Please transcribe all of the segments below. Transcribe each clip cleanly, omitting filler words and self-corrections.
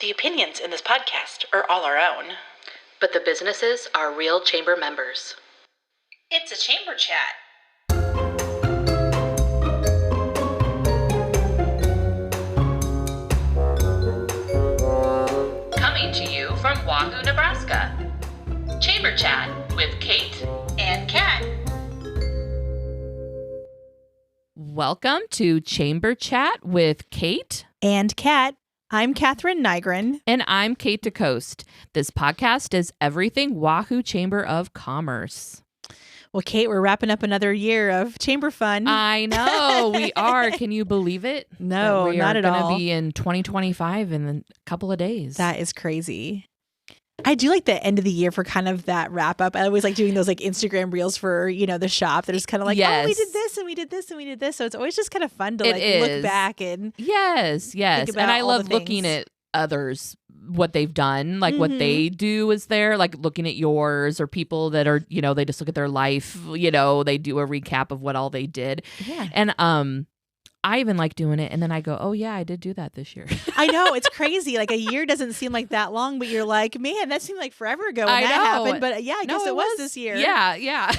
The opinions in this podcast are all our own. But the businesses are real chamber members. It's a chamber chat. Coming to you from Wahoo, Nebraska. Chamber Chat with Kate And Kat. Welcome to Chamber Chat with Kate. And Kat. I'm Catherine Nygren. And I'm Kate DeCoste. This podcast is everything Wahoo Chamber of Commerce. Well, Kate, we're wrapping up another year of chamber fun. I know, we are. Can you believe it? No, not at all. We're going to be in 2025 in a couple of days. That is crazy. I do like the end of the year for kind of that wrap up. I always like doing those like Instagram reels for, the shop. They're just kind of like, Yes. oh, we did this and we did this and we did this. So it's always just kind of fun to It like is. look back and Yes. think about And I all love the looking things. at others, what they've done, like what they do is there, like looking at yours or people that are, they just look at their life, they do a recap of what all they did. Yeah. And I even like doing it. And then I go, oh, yeah, I did do that this year. I know, it's crazy. Like a year doesn't seem like that long, but you're like, man, that seemed like forever ago when I that know. happened. But yeah, I No, guess it was this year. Yeah.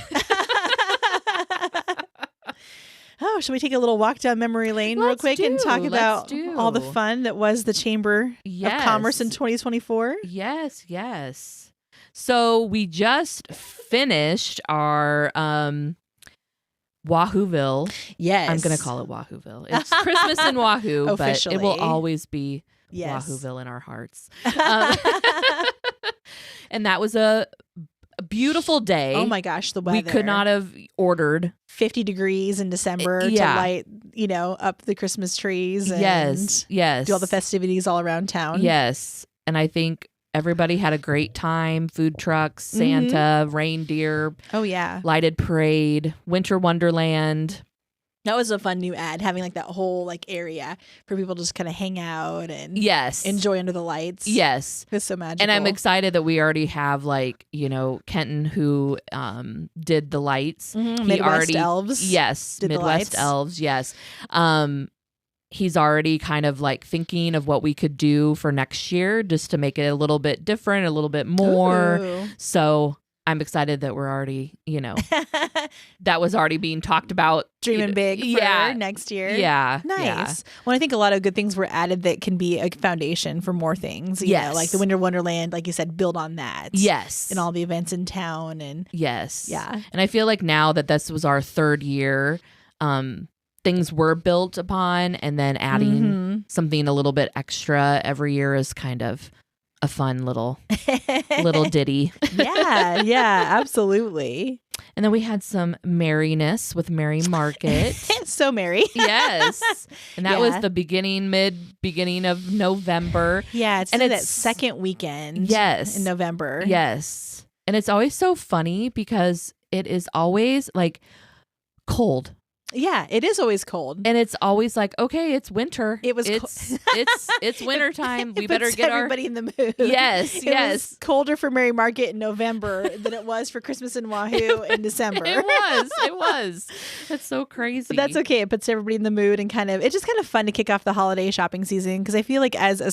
Oh, should we take a little walk down memory lane real Let's quick and talk do. about Let's do. all the fun that was the Chamber of Commerce in 2024? Yes. So we just finished our Wahoo-ville. Yes. I'm going to call it Wahoo-ville. It's Christmas in Wahoo, but it will Officially. always be Yes. Wahoo-ville in our hearts. And that was a beautiful day. Oh my gosh, the weather. We could not have ordered 50 degrees in December Yeah. to light, up the Christmas trees and Yes. do all the festivities all around town. Yes. And I think everybody had a great time. Food trucks, Santa, reindeer, Oh yeah. lighted parade, winter wonderland. That was a fun new ad, having like that whole like area for people to just kind of hang out and Yes. enjoy under the lights. Yes. It was so magical. And I'm excited that we already have Kenton who did the lights. Midwest Elves. Yes. did the Midwest lights. Elves. Yes. He's already kind of like thinking of what we could do for next year just to make it a little bit different, a little bit more. Ooh. So I'm excited that we're already, that was already being talked about. Dreaming big for next year. Yeah. Nice. Yeah. Well, I think a lot of good things were added that can be a foundation for more things. You know, like the Winter Wonderland, like you said, build on that. Yes. And all the events in town. And Yes. Yeah. And I feel like now that this was our third year, things were built upon, and then adding something a little bit extra every year is kind of a fun little ditty. yeah, absolutely. And then we had some merriness with Merry Market. So merry. Yes. And that was Yeah. the beginning of November. Yeah, it's And that it's- second weekend. Yes. In November. Yes. And it's always so funny because it is always like cold. Yeah, it is always cold. And it's always like, okay, it's winter. It was it's winter time. We It better puts get everybody in the mood. Yes, It yes. was colder for Merry Market in November than it was for Christmas in Wahoo in December. It was. That's so crazy. But that's okay. It puts everybody in the mood and it's just kind of fun to kick off the holiday shopping season because I feel like as a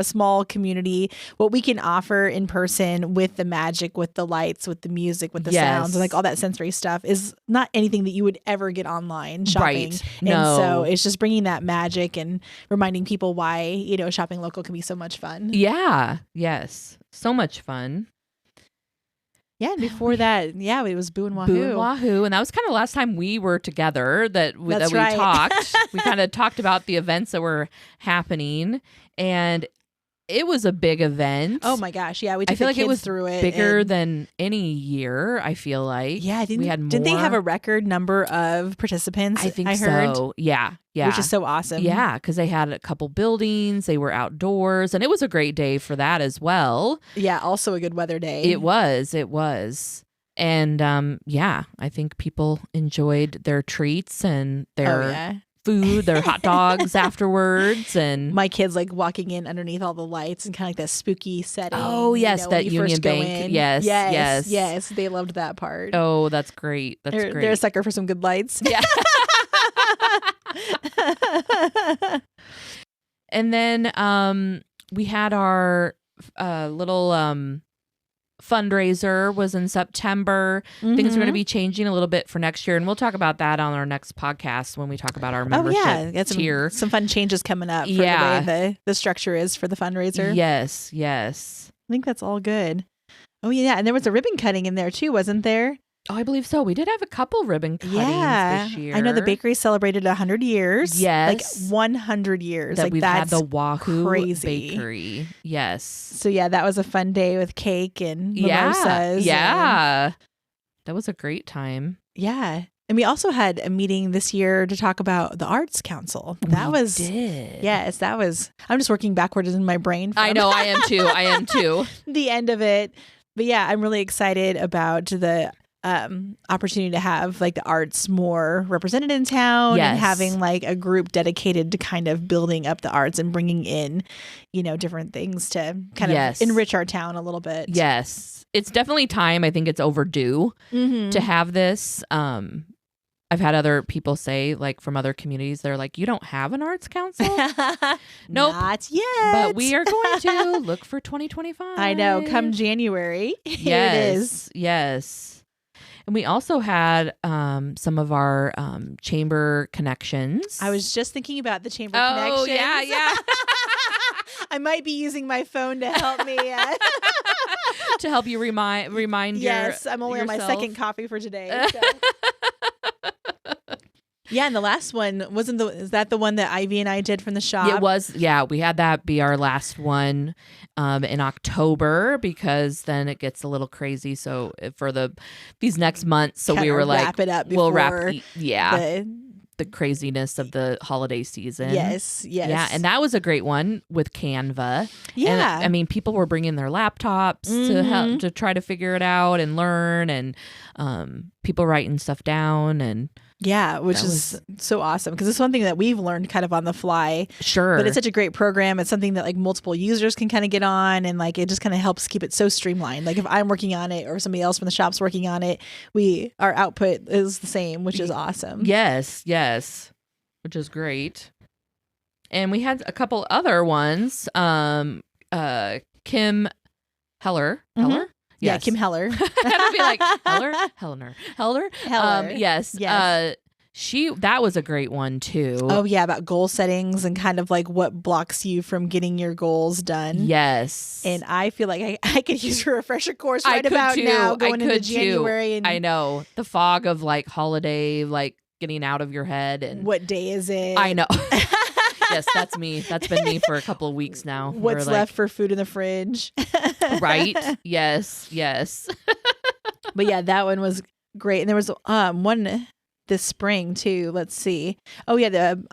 small community, what we can offer in person with the magic, with the lights, with the music, with the sounds, and like all that sensory stuff is not anything that you would ever get online shopping. Right. And No. so it's just bringing that magic and reminding people why, shopping local can be so much fun. Yeah. Yes. So much fun. Yeah. And before that, it was Boo and Wahoo. Boo and Wahoo. And that was kind of the last time we were together that we That's right. talked. We kind of talked about the events that were happening. And it was a big event. Oh my gosh. Yeah. We took I feel the like it kids was through it. bigger and- than any year, I feel like. Yeah, we had more. Did they have a record number of participants? I think heard, so. Yeah. which is so awesome. Yeah, because they had a couple buildings, they were outdoors, and it was a great day for that as well. Yeah, also a good weather day. It was. And I think people enjoyed their treats and their food, their hot dogs afterwards, and my kids like walking in underneath all the lights and kind of like that spooky setting. Oh yes, that when you Union first go Bank. in. Yes. They loved that part. Oh, that's great. They're a sucker for some good lights. Yeah. And then we had our little fundraiser was in September. Things are going to be changing a little bit for next year, and we'll talk about that on our next podcast when we talk about our membership got tier. some fun changes coming up for the way the structure is for the fundraiser. Yes. I think that's all good. Oh yeah, and there was a ribbon cutting in there too, wasn't there? Oh, I believe so. We did have a couple ribbon cuttings this year. I know the bakery celebrated 100 years. Yes. Like 100 years. That like we've that's had the Wahoo crazy. Bakery. Yes. So yeah, that was a fun day with cake and mimosas. Yeah. That was a great time. Yeah. And we also had a meeting this year to talk about the Arts Council. We did. Yes, that was, I'm just working backwards in my brain. I know, I am too. The end of it. But yeah, I'm really excited about the opportunity to have like the arts more represented in town and having like a group dedicated to kind of building up the arts and bringing in, different things to kind of enrich our town a little bit. Yes. It's definitely time. I think it's overdue to have this. I've had other people say, like from other communities, they're like, you don't have an arts council? Nope. Not yet. But we are going to look for 2025. I know. Come January. Here it is. Yes. And we also had some of our chamber connections. I was just thinking about the chamber connections. Oh, yeah. I might be using my phone to help me. To help you remind Yes, I'm only yourself. on my second coffee for today. So. Yeah, and the last one is that the one that Ivy and I did from the shop? It was. Yeah, we had that be our last one in October because then it gets a little crazy. So for these next months, so we were like, wrap it up. We'll wrap. The craziness of the holiday season. Yes. Yeah, and that was a great one with Canva. Yeah. And, I mean, people were bringing their laptops to help to try to figure it out and learn, and people writing stuff down and. Yeah, which is so awesome because it's one thing that we've learned kind of on the fly. Sure. But it's such a great program. It's something that like multiple users can kind of get on, and like it just kind of helps keep it so streamlined. Like if I'm working on it or somebody else from the shop's working on it, our output is the same, which is awesome. Yes, which is great. And we had a couple other ones. Kim Heller. Heller? Yeah, Yes. Kim Heller. I'd be like Heller. Yes. That was a great one too. Oh yeah, about goal settings and kind of like what blocks you from getting your goals done. Yes. And I feel like I could use a refresher course right could about too. now, going I into could January. too. And I know the fog of like holiday, like getting out of your head and what day is it? I know. Yes, that's me. That's been me for a couple of weeks now. What's left for food in the fridge? Right? Yes. But yeah, that one was great. And there was one this spring too. Let's see. Oh yeah, the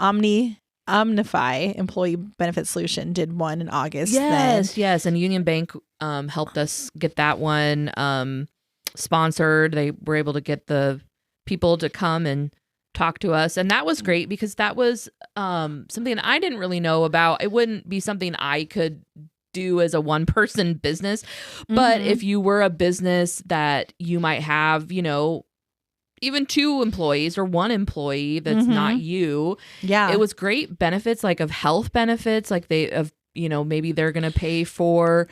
Omnify Employee Benefit Solution did one in August. Yes. And Union Bank helped us get that one sponsored. They were able to get the people to come and talk to us, and that was great because that was something I didn't really know about. It wouldn't be something I could do as a one-person business, but if you were a business that you might have, even 2 employees or 1 employee that's not you, it was great benefits, like of health benefits, like maybe they're gonna pay for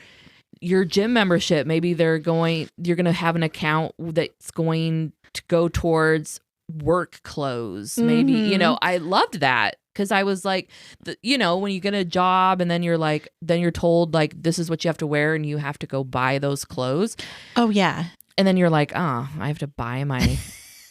your gym membership, maybe you're gonna have an account that's going to go towards work clothes, maybe. I loved that because I was like, when you get a job and then you're told like this is what you have to wear and you have to go buy those clothes. Oh yeah. And then you're like, I have to buy my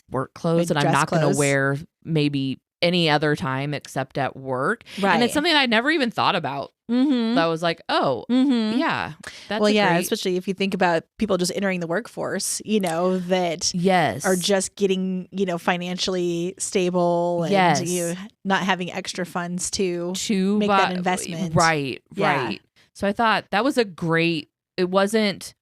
work clothes and I'm not going to wear maybe any other time except at work. Right. And it's something I never even thought about. So I was like, yeah, that's especially if you think about people just entering the workforce, that are just getting, financially stable and not having extra funds to make that investment. Right. So I thought that was it wasn't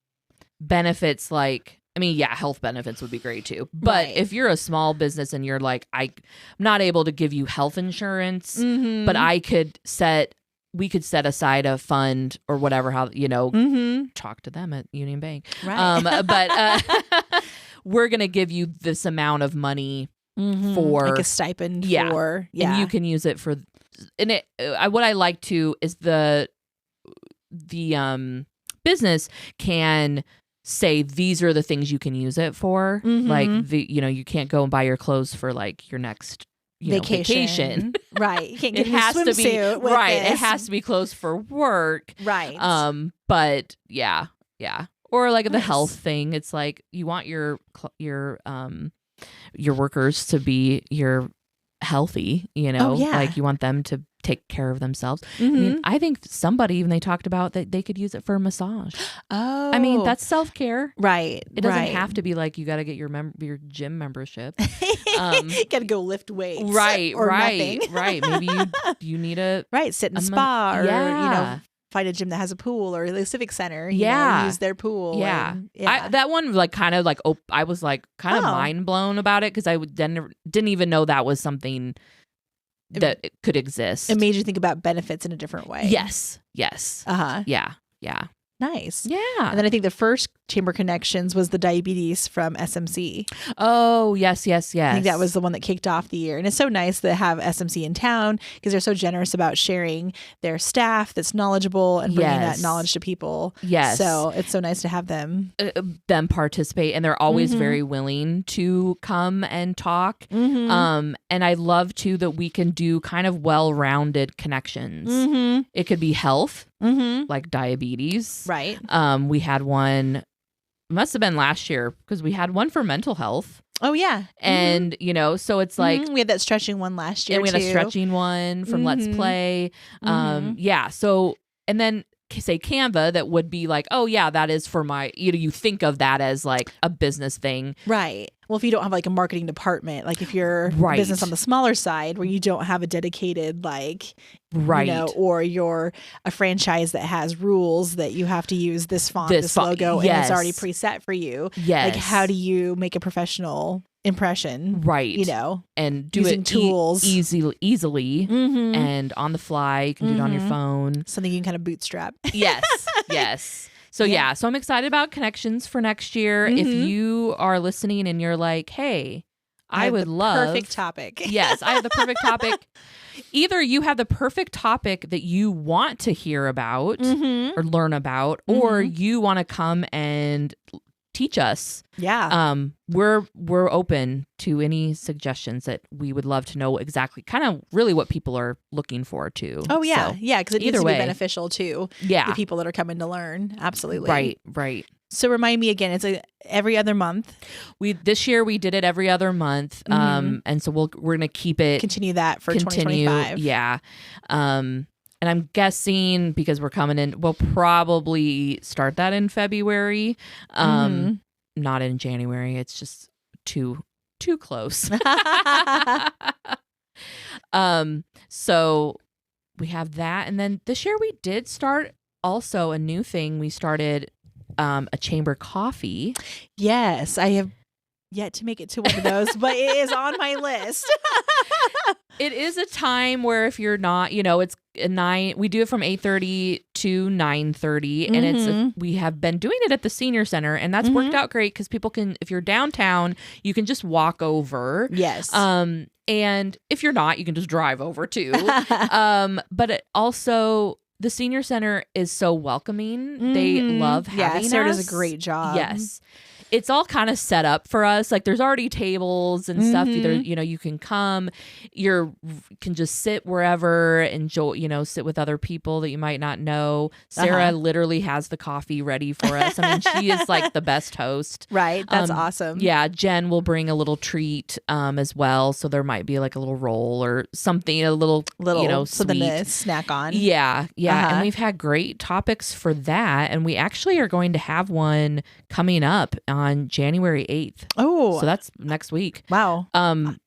benefits like, health benefits would be great too. But if you're a small business and you're like, I'm not able to give you health insurance, but we could set aside a fund or whatever, talk to them at Union Bank. Right. But we're going to give you this amount of money for like a stipend for, and you can use it for, and what I like too is business can say these are the things you can use it for. Like you can't go and buy your clothes for like your next vacation. Right. You can't get It has to be right. It has to be clothes for work. Right. But yeah. Or like the health thing. It's like you want your workers to be healthy, like you want them to take care of themselves. I mean, I think somebody even they talked about that they could use it for a massage. Oh, I mean, that's self-care. Right. It doesn't have to be like you got to get your gym membership. Got to go lift weights. Right. Or right. nothing. Right. Maybe you need a sit in a spa or find a gym that has a pool or the civic center. Use their pool. Yeah. And, that one like kind of like I was like kind of mind blown about it because I didn't even know that was something that it could exist. It made you think about benefits in a different way. Yes. Yeah. Nice. Yeah. And then I think the first Chamber Connections was the diabetes from SMC. Oh, yes. I think that was the one that kicked off the year. And it's so nice to have SMC in town because they're so generous about sharing their staff that's knowledgeable and bringing that knowledge to people. Yes. So it's so nice to have them participate. And they're always very willing to come and talk. And I love, too, that we can do kind of well-rounded connections. It could be health. Like diabetes. Right. We had one, must have been last year because we had one for mental health. Oh, yeah. And, so it's like. We had that stretching one last year, and we had a stretching one from Let's Play. Yeah. So, and then say Canva, that would be like, oh, yeah, that is for my, you think of that as like a business thing. Right. Well, if you don't have like a marketing department, like if you're a business on the smaller side where you don't have a dedicated or you're a franchise that has rules that you have to use this font, this logo, and it's already preset for you. Yes. Like how do you make a professional impression? Right. And do using it tools easily and on the fly. You can do it on your phone. Something you can kind of bootstrap. Yes. So so I'm excited about connections for next year. If you are listening and you're like, hey, I would love perfect topic. Yes, I have the perfect topic. Either you have the perfect topic that you want to hear about or learn about, or you want to come and teach us. Yeah. We're open to any suggestions that we would love to know exactly kind of really what people are looking for too. Oh yeah. So, yeah. Because it needs to be beneficial to the people that are coming to learn. Absolutely. Right. So remind me again, it's every other month. This year we did it every other month. And so we're gonna continue that for 2025. Yeah. And I'm guessing because we're coming in, we'll probably start that in February. Not in January. It's just too close. So we have that. And then this year we did start also a new thing. We started a chamber coffee. Yes, I have yet to make it to one of those, but it is on my list. It is a time where if you're not, it's 9. We do it from 8:30 to 9:30, and we have been doing it at the senior center, and that's worked out great because people can, if you're downtown, you can just walk over. Yes. And if you're not, you can just drive over too. But also, the senior center is so welcoming. They love having us. Sarah does a great job. Yes. It's all kind of set up for us. Like there's already tables and stuff. Either, you can come, can just sit wherever, enjoy, sit with other people that you might not know. Sarah literally has the coffee ready for us. I mean, she is like the best host. Right. That's awesome. Yeah. Jen will bring a little treat as well. So there might be like a little roll or something, a little something sweet to snack on. Yeah. And we've had great topics for that. And we actually are going to have one coming up on January 8th. Oh. So that's next week. Wow.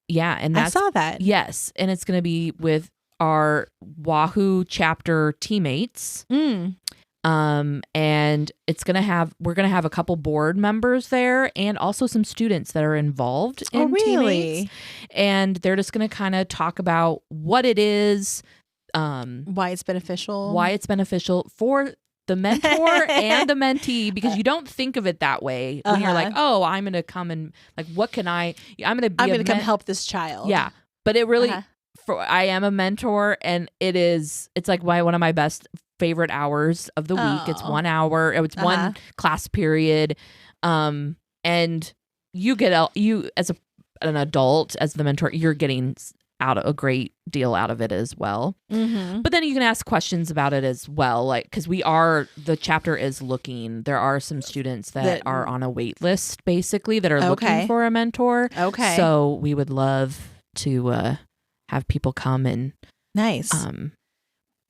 Yeah. And I saw that. Yes. And it's going to be with our Wahoo chapter teammates. And we're going to have a couple board members there and also some students that are involved in teammates. And they're just going to kind of talk about what it is. Why it's beneficial for the mentor and the mentee, because you don't think of it that way when you're like, oh, I'm going to come and like, what can I'm going to come help this child. Yeah. But it really, I am a mentor, and it's like one of my best favorite hours of the week. It's Oh. 1 hour. It's one class period. And you get you as an adult, as the mentor, you're getting out a great deal out of it as well. Mm-hmm. But then you can ask questions about it as well, like because the chapter is looking. There are some students that are on a wait list, basically, that are looking for a mentor. Okay. So we would love to have people come and Nice.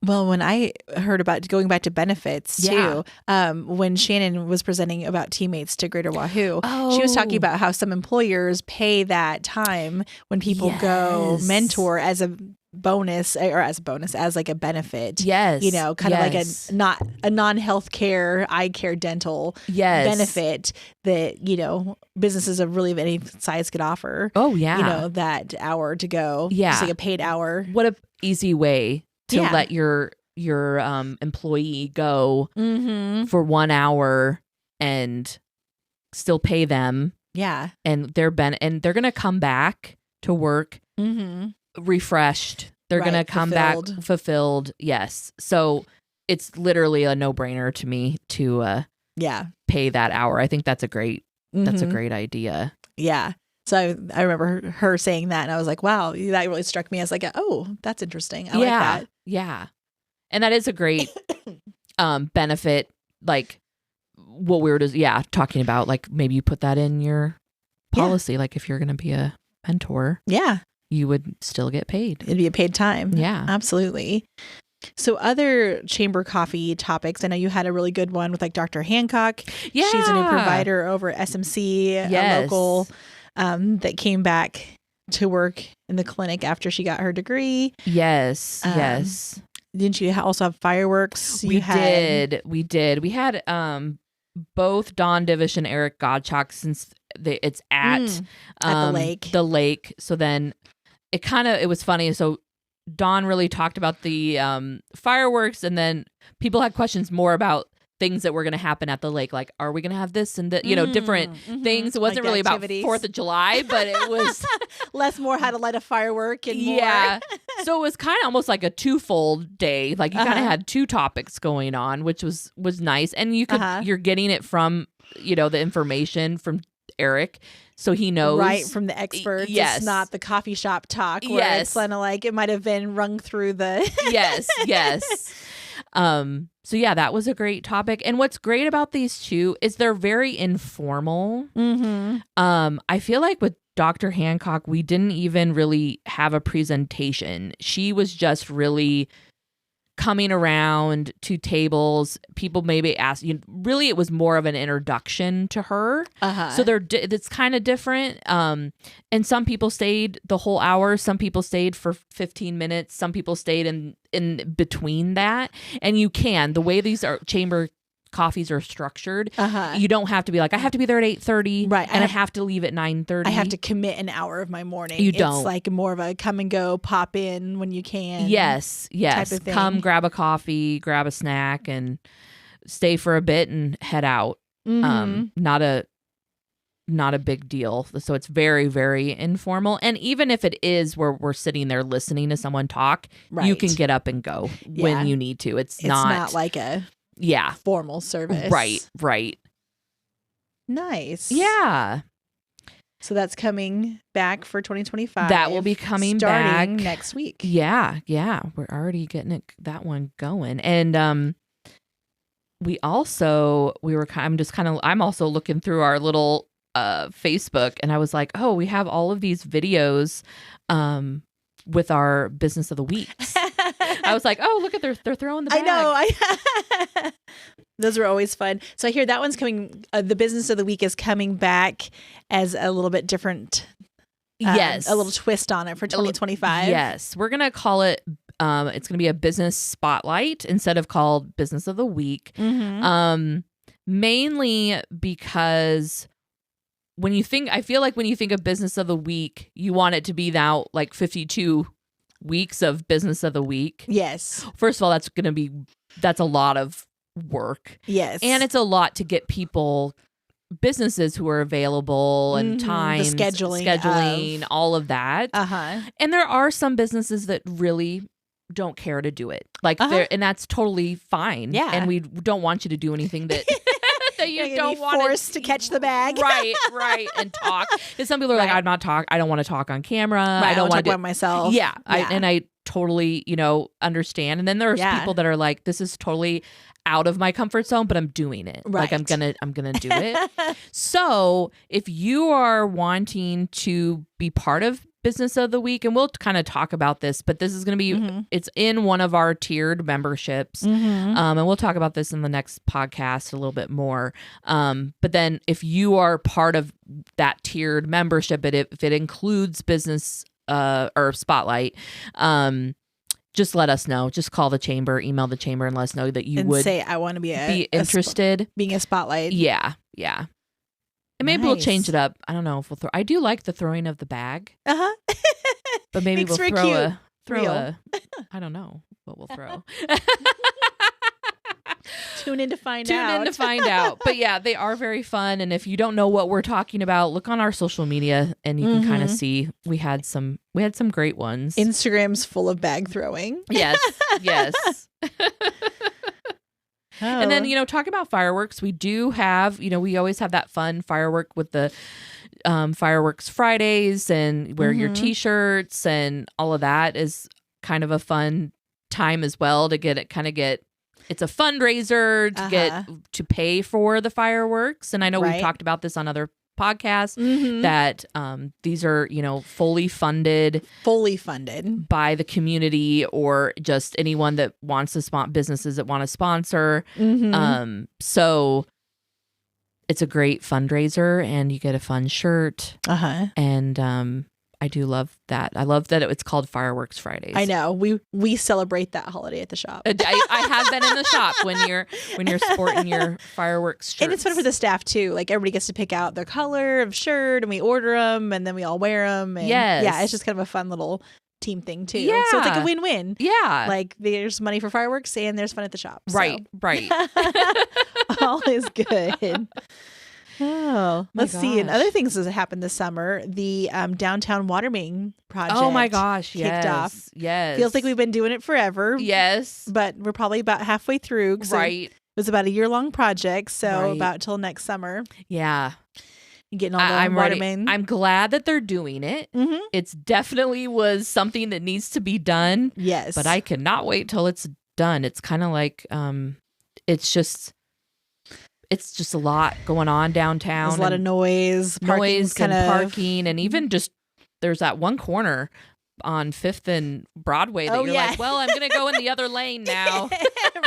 Well, when I heard about going back to benefits too, when Shannon was presenting about teammates to Greater Wahoo, she was talking about how some employers pay that time when people go mentor as a bonus as like a benefit. Yes. You know, kind of like a non-healthcare eye care dental benefit that, you know, businesses of really any size could offer. Oh yeah. You know, that hour to go. Yeah. Just like a paid hour. What a easy way to let your employee go for 1 hour and still pay them. Yeah. And they're gonna come back to work refreshed. They're gonna come back fulfilled. Yes. So it's literally a no-brainer to me to pay that hour. I think that's a great idea. Yeah. So I remember her saying that, and I was like, wow, that really struck me as like, that's interesting. I like that. Yeah. And that is a great benefit, like what we were just talking about. Like maybe you put that in your policy, like if you're going to be a mentor, you would still get paid. It'd be a paid time. Yeah. Absolutely. So other chamber coffee topics, I know you had a really good one with like Dr. Hancock. Yeah. She's a new provider over at SMC, a local that came back to work in the clinic after she got her degree. Yes. Didn't you also have fireworks? We did. We had both Dawn Divish and Eric Godchak, since it's at the lake. The lake. So then it was funny. So Dawn really talked about the fireworks, and then people had questions more about things that were going to happen at the lake, like are we going to have this and that, different things. It wasn't like really activities. About 4th of July, but it was less more how to light a firework and more. So it was kind of almost like a twofold day. Like you kind of had two topics going on, which was nice, and you could you're getting it from the information from Eric, so he knows right from the experts. Yes. It's not the coffee shop talk where it's kind of like it might have been rung through the yes. So that was a great topic. And what's great about these two is they're very informal. I feel like with Dr. Hancock, we didn't even really have a presentation. She was just really coming around to tables. People maybe asked really it was more of an introduction to her. So it's kind of different. And some people stayed the whole hour. Some people stayed for 15 minutes. Some people stayed in between that. And the way these chamber coffees are structured, you don't have to be like, I have to be there at 8:30, right? And I have to leave at 9:30. I have to commit an hour of my morning. You don't. It's like more of a come and go, pop in when you can. Yes. Type of thing. Come grab a coffee, grab a snack, and stay for a bit and head out. Not a big deal. So it's very, very informal. And even if it is where we're sitting there listening to someone talk, you can get up and go when you need to. It's not like a formal service. Right. Nice. Yeah. So that's coming back for 2025. That will be coming starting back next week. Yeah. We're already getting that one going. And I'm also looking through our little Facebook, and I was like, oh, we have all of these videos with our business of the weeks. I was like, oh, look at they're throwing the bag. I know. Those were always fun. So I hear that one's coming. The business of the week is coming back as a little bit different. Yes, a little twist on it for 2025. Yes, we're gonna call it. It's gonna be a business spotlight instead of called business of the week. Mainly because I feel like when you think of business of the week, you want it to be now like 52 weeks of business of the week. Yes. First of all, that's a lot of work. Yes. And it's a lot to get businesses who are available and time, the scheduling all of that. And there are some businesses that really don't care to do it. Like and that's totally fine. Yeah. And we don't want you to do anything that that you You're don't be want forced to catch the bag. right, and talk. Because some people are like, I don't want to talk on camera. Right, I don't want to to talk about myself. Yeah, I totally, understand. And then there's people that are like, this is totally out of my comfort zone, but I'm doing it. Right. Like I'm gonna do it. So if you are wanting to be part of Business of the Week, and we'll kind of talk about this, but this is going to be, it's in one of our tiered memberships. And we'll talk about this in the next podcast a little bit more. But then if you are part of that tiered membership, if it includes business or Spotlight, just let us know. Just call the chamber, email the chamber, and let us know that you would say, I want to be interested. being a Spotlight. Yeah. And maybe we'll change it up. I don't know if we'll throw. I do like the throwing of the bag. But maybe we'll throw a. I don't know what we'll throw. Tune in to find out. But yeah, they are very fun. And if you don't know what we're talking about, look on our social media and you can kind of see we had some great ones. Instagram's full of bag throwing. Yes. And then, talk about fireworks. We do have, we always have that fun firework with the fireworks Fridays and wear your t-shirts, and all of that is kind of a fun time as well to get it's a fundraiser to pay for the fireworks. And I know we've talked about this on other podcasts that these are, fully funded by the community or just anyone that wants to businesses that want to sponsor. So it's a great fundraiser and you get a fun shirt. And I do love that. I love that it's called Fireworks Fridays. I know. We celebrate that holiday at the shop. I have been in the shop when you're sporting your fireworks shirts. And it's fun for the staff too. Like everybody gets to pick out their color of shirt and we order them and then we all wear them. And yeah, it's just kind of a fun little team thing too. Yeah. So it's like a win-win. Yeah. Like there's money for fireworks and there's fun at the shop. Right. All is good. Oh, let's see. And other things that happened this summer, the downtown water main project. Oh my gosh, kicked off. Yes. Feels like we've been doing it forever. Yes. But we're probably about halfway through. Right. It was about a year-long project, so about till next summer. Yeah. Getting all the water main. I'm glad that they're doing it. It's definitely was something that needs to be done. Yes. But I cannot wait till it's done. It's kind of like it's just a lot going on downtown. There's a lot of noise parking, and even just there's that one corner on 5th and Broadway that you're like, well, I'm gonna go in the other lane now.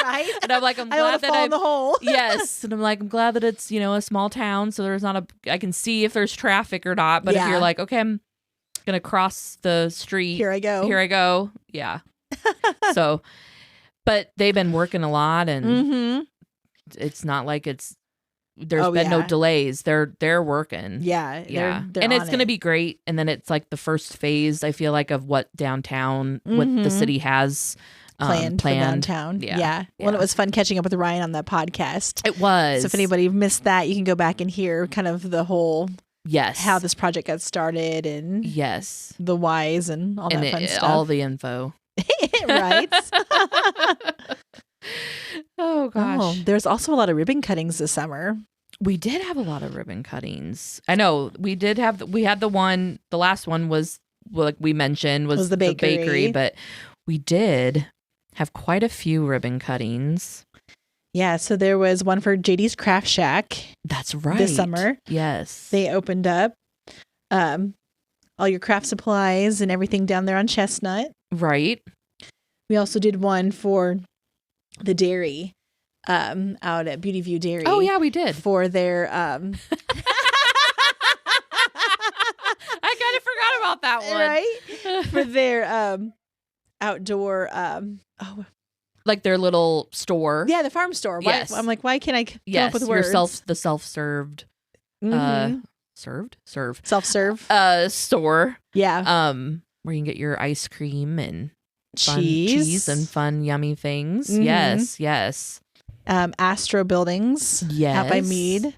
Right. And I'm like, I'm glad that I'm in the hole. Yes. And I'm like, I'm glad that it's, a small town, so there's not I can see if there's traffic or not. But if you're like, okay, I'm gonna cross the street. Here I go. Yeah. So, but they've been working a lot, and it's not like there's been no delays. They're working. Yeah. They're and it's going to be great. And then it's like the first phase, I feel like, of what downtown, what the city has planned. For downtown. Yeah. Well, it was fun catching up with Ryan on that podcast. It was. So if anybody missed that, you can go back and hear kind of the whole how this project got started and the whys and all that fun stuff. All the info. Right. Oh gosh. There's also a lot of ribbon cuttings this summer. We did have a lot of ribbon cuttings. I know we did have. We had the last one was, like we mentioned, was the bakery, but we did have quite a few ribbon cuttings. Yeah, so there was one for JD's Craft Shack. That's right. This summer. Yes. They opened up all your craft supplies and everything down there on Chestnut. Right. We also did one for the dairy out at Beauty View Dairy. Oh yeah, we did. For their I kind of forgot about that one. Right? For their outdoor like their little store. Yeah, the farm store. Yes. I'm like, why can't I come up with words? The self-served self-serve store. Yeah. Where you can get your ice cream and cheese and fun yummy things. Yes. Astro Buildings. Yes. Out by Mead.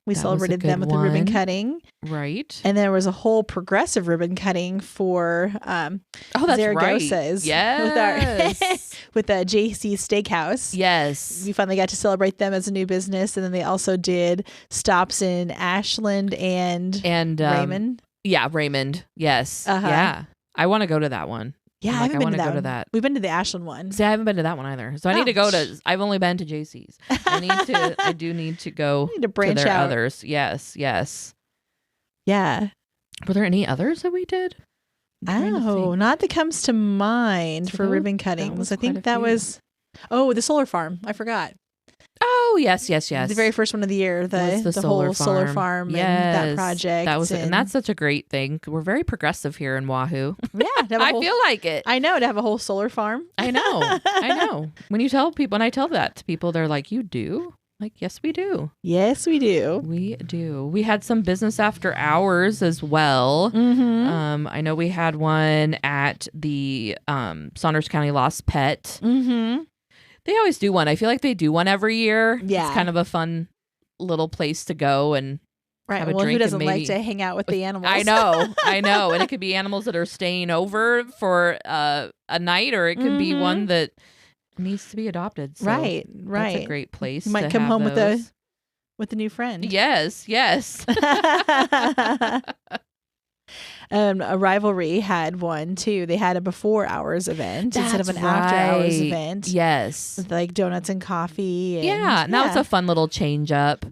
We That was a celebrated them good with a ribbon one. cutting. Right. And there was a whole progressive ribbon cutting for Oh, that's Zaragoza's Yes. with the JC Steakhouse. Yes. We finally got to celebrate them as a new business. And then they also did stops in Ashland and And Raymond. Yeah, Raymond. Yes. Uh-huh. Yeah. I want to go to that one. Yeah, I'm I like, haven't I been want to to that go to one. that. We've been to the Ashland one. See, I haven't been to that one either. So I need to go to, I've only been to JC's. I do need to go need to branch their out. others. Yes. Yes. Yeah. Were there any others that we did? I'm trying to Oh, think. not that comes to mind So for that was- ribbon that cuttings. was I quite a think that few. was the solar farm. I forgot. Oh, yes, yes, yes. The very first one of the year, Was the whole solar farm and that project. That was, and that's such a great thing. We're very progressive here in Wahoo. yeah. to have a I whole- feel like it. I know, to have a whole solar farm. I know. I know. When I tell that to people, they're like, "You do?" Like, yes, we do. Yes, we do. We do. We had some business after hours as well. Mm-hmm. I know we had one at the Saunders County Lost Pet. Mm-hmm. They always do one. I feel like they do one every year. Yeah. It's kind of a fun little place to go and Right. have a Well, drink who and doesn't maybe- like to hang out with the animals? I know. And it could be animals that are staying over for a night, or it could be one that needs to be adopted. So right. That's a great place. You might to come have home those. with a new friend. Yes, yes. A rivalry had one too. They had a before hours event instead of an after hours right. event. Yes. With like donuts and coffee. And, Yeah, and that was a fun little change up.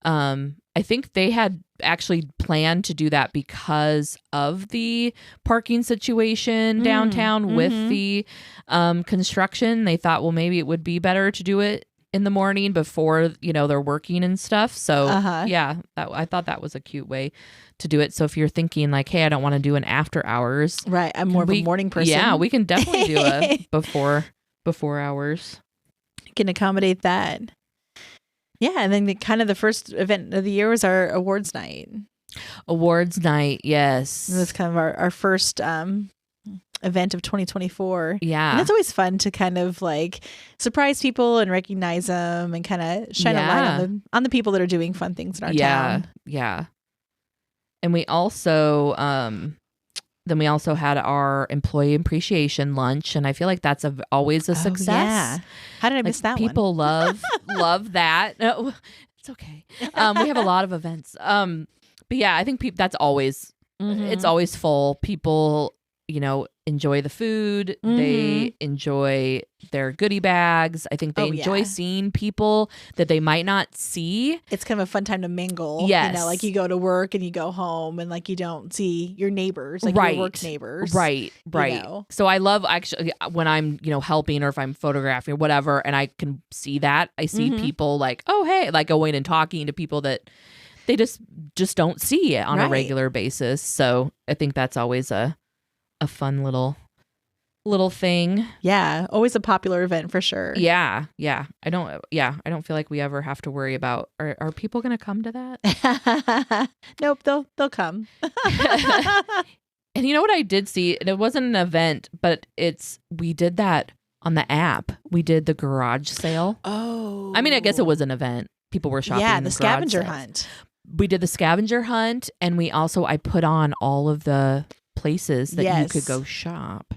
I think they had actually planned to do that because of the parking situation downtown with the construction. They thought, well, maybe it would be better to do it in the morning before, they're working and stuff. So yeah, I thought that was a cute way to do it. So if you're thinking like, hey, I don't want to do an after hours. Right. I'm more of a morning person. Yeah, we can definitely do a before hours. Can accommodate that. Yeah, and then the first event of the year was our awards night. Awards night, yes. It was kind of our first event of 2024. Yeah. And it's always fun to kind of like surprise people and recognize them and kind of shine a light on the people that are doing fun things in our town. Yeah. And we also had our employee appreciation lunch, and I feel like that's always a success. Yeah. How did I miss that one? People love that. No, it's okay. We have a lot of events. But yeah, I think that's always it's always full. People, enjoy the food. They enjoy their goodie bags. I think they enjoy seeing people that they might not see. It's kind of a fun time to mingle. Yes. Like you go to work and you go home and like you don't see your neighbors, like your work neighbors. Right. So I love actually when I'm, helping or if I'm photographing or whatever, and I can see that. I see people like, oh, hey, like going and talking to people that they just don't see it on a regular basis. So I think that's always a fun little thing. Yeah, always a popular event for sure. Yeah. I don't feel like we ever have to worry about are people going to come to that? Nope, they'll come. And you know what I did see? It wasn't an event, but we did that on the app. We did the garage sale. Oh. I mean, I guess it was an event. People were shopping. Yeah, in the garage scavenger sales. hunt. We did the scavenger hunt, and I put on all of the places that you could go shop.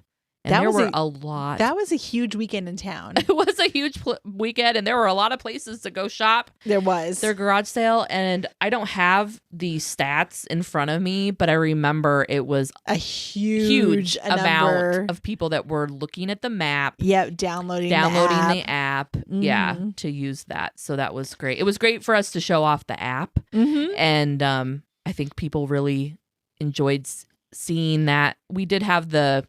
And there were a lot. That was a huge weekend in town. It was a huge weekend, and there were a lot of places to go shop. There was. Their garage sale, and I don't have the stats in front of me, but I remember it was a huge amount of people that were looking at the map. Yeah, downloading the app. Yeah, to use that. So that was great. It was great for us to show off the app, and I think people really enjoyed seeing that. We did have the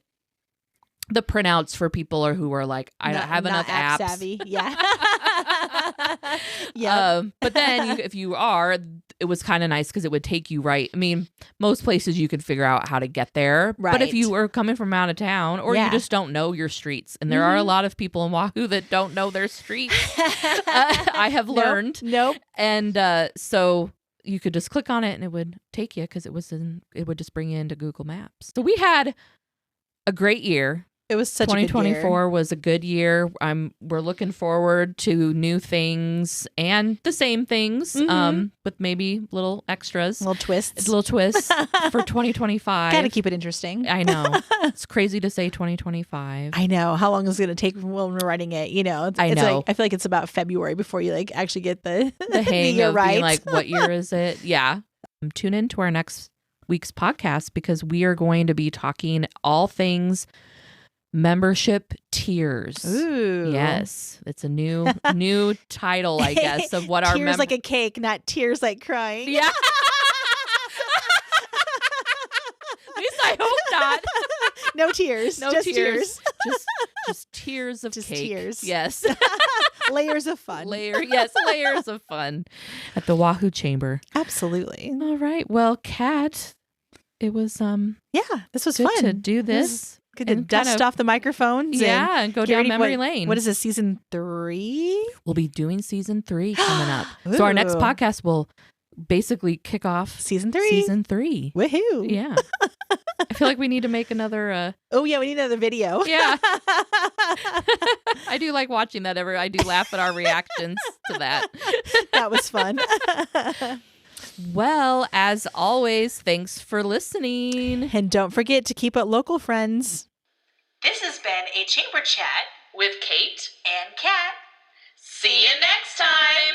printouts for people who are like, I don't have enough apps. Savvy. Yeah. Yeah. But then if you are, it was kind of nice because it would take you right. I mean, most places you could figure out how to get there. Right. But if you are coming from out of town or you just don't know your streets, and there are a lot of people in Wahoo that don't know their streets, I have learned. Nope. And so you could just click on it and it would take you because it would just bring you into Google Maps. So we had a great year. It was such a good year. 2024 was a good year. We're looking forward to new things and the same things, with maybe little extras, Little twists. for 2025. Gotta keep it interesting. I know. It's crazy to say 2025. I know. How long is it going to take when we're writing it? You know, I know. Like, I feel like it's about February before you like actually get the hang year of right. being like, what year is it? Yeah. Tune in to our next week's podcast because we are going to be talking all things membership tiers. Ooh. Yes. It's a new title, I guess, of what our tears like a cake, not tears like crying. Yeah. At least I hope not. No tears. No just tears. Just tears of Just cake. tears. Yes. Layers of fun. Layers of fun at the Wahoo Chamber. Absolutely. All right. Well, Kat, it was Yeah, this was good fun to do this. Good to and dust kind of- off the microphones. Yeah, and go get down ready. memory lane. What is this, season 3? We'll be doing season 3 coming up. So our next Ooh. podcast will basically kick off Season 3. Season 3. Woohoo. Yeah. I feel like we need to make another Oh, yeah, we need another video. yeah. I do like watching that I do laugh at our reactions to that. That was fun. Well, as always, thanks for listening. And don't forget to keep it local, friends. This has been a Chamber Chat With Kate. and Kat. See you next time.